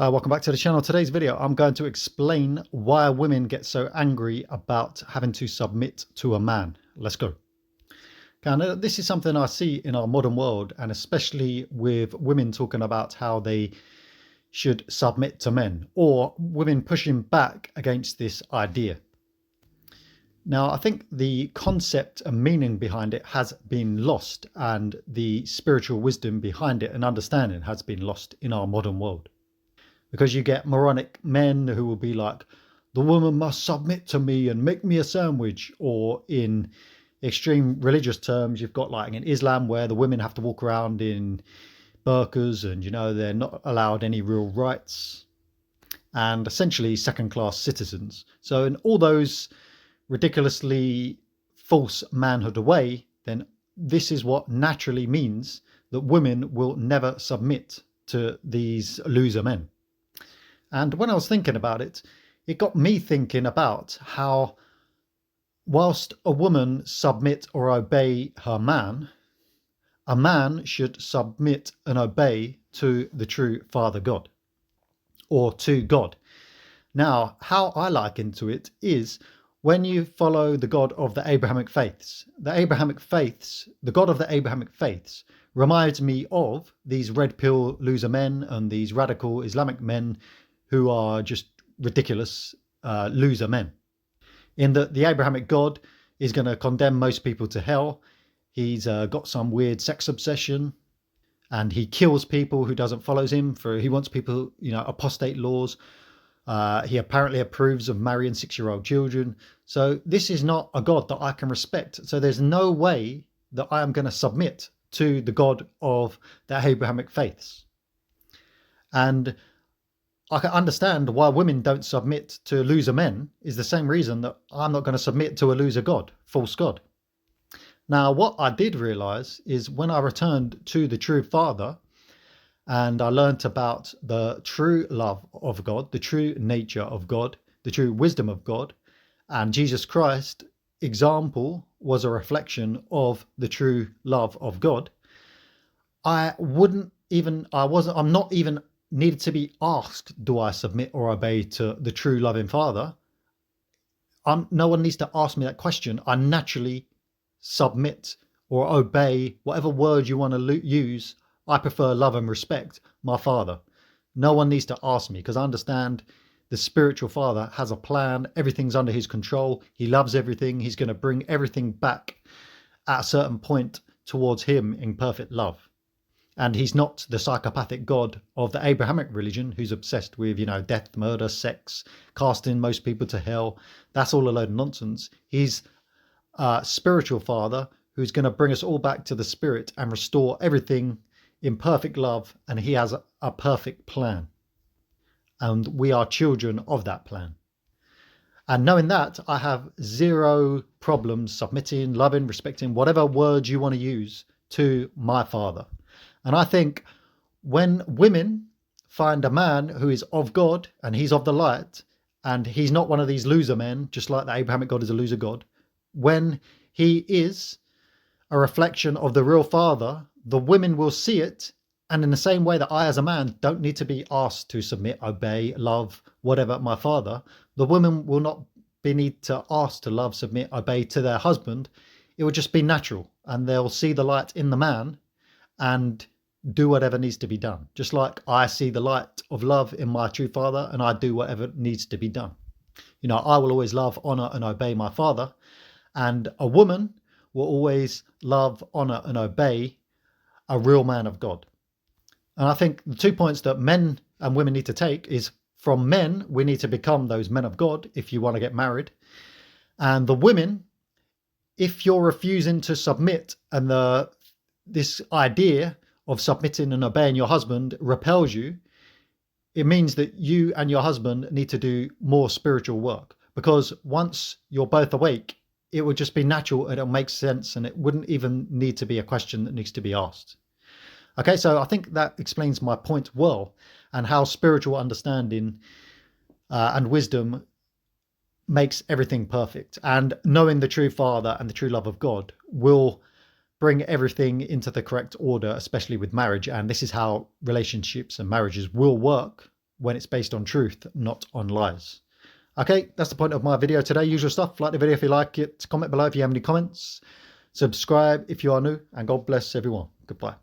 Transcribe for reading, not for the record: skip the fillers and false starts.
Welcome back to the channel. Today's video, I'm going to explain why women get so angry about having to submit to a man. Let's go. Now, this is something I see in our modern world, and especially with women talking about how they should submit to men, or women pushing back against this idea. Now, I think the concept and meaning behind it has been lost, and the spiritual wisdom behind it and understanding has been lost in our modern world. Because you get moronic men who will be like, the woman must submit to me and make me a sandwich. Or in extreme religious terms, you've got like in Islam where the women have to walk around in burqas and, they're not allowed any real rights and essentially second-class citizens. So in all those ridiculously false manhood away, then this is what naturally means that women will never submit to these loser men. And when I was thinking about it, it got me thinking about how whilst a woman submit or obey her man, a man should submit and obey to the true Father God, or to God. Now, how I liken to it is when you follow the God of the Abrahamic faiths. The God of the Abrahamic faiths reminds me of these red pill loser men and these radical Islamic men who are just ridiculous loser men. In that the Abrahamic God is going to condemn most people to hell. He's got some weird sex obsession, and he kills people who doesn't follow him. He wants people, apostate laws. He apparently approves of marrying 6-year-old children. So this is not a God that I can respect. So there's no way that I am going to submit to the God of the Abrahamic faiths. And I can understand why women don't submit to loser men is the same reason that I'm not going to submit to a loser God, false God. Now, what I did realize is when I returned to the true Father and I learnt about the true love of God, the true nature of God, the true wisdom of God, and Jesus Christ example was a reflection of the true love of God, I'm not even needed to be asked, do I submit or obey to the true loving Father? No one needs to ask me that question. I naturally submit or obey, whatever word you want to use. I prefer love and respect my Father. No one needs to ask me, because I understand the spiritual Father has a plan. Everything's under his control. He loves everything. He's going to bring everything back at a certain point towards him in perfect love. And he's not the psychopathic God of the Abrahamic religion who's obsessed with, death, murder, sex, casting most people to hell. That's all a load of nonsense. He's a spiritual Father who's going to bring us all back to the spirit and restore everything in perfect love. And he has a perfect plan. And we are children of that plan. And knowing that, I have zero problems submitting, loving, respecting, whatever words you want to use to my Father. And I think when women find a man who is of God and he's of the light, and he's not one of these loser men, just like the Abrahamic God is a loser God, when he is a reflection of the real Father, the women will see it. And in the same way that I, as a man, don't need to be asked to submit, obey, love, whatever my Father, the women will not be need to ask to love, submit, obey to their husband. It will just be natural, and they'll see the light in the man and do whatever needs to be done. Just like I see the light of love in my true Father, and I do whatever needs to be done. I will always love, honor, and obey my Father. And a woman will always love, honor, and obey a real man of God. And I think the 2 points that men and women need to take is, from men, we need to become those men of God if you want to get married. And the women, if you're refusing to submit and this idea of submitting and obeying your husband repels you, it means that you and your husband need to do more spiritual work. Because once you're both awake, it would just be natural and it'll make sense, and it wouldn't even need to be a question that needs to be asked. Okay, so I think that explains my point well, and how spiritual understanding and wisdom makes everything perfect. And knowing the true Father and the true love of God will bring everything into the correct order, especially with marriage. And this is how relationships and marriages will work when it's based on truth, not on lies. Okay, that's the point of my video today. Usual stuff. Like the video if you like it. Comment below if you have any comments. Subscribe if you are new. And God bless everyone. Goodbye.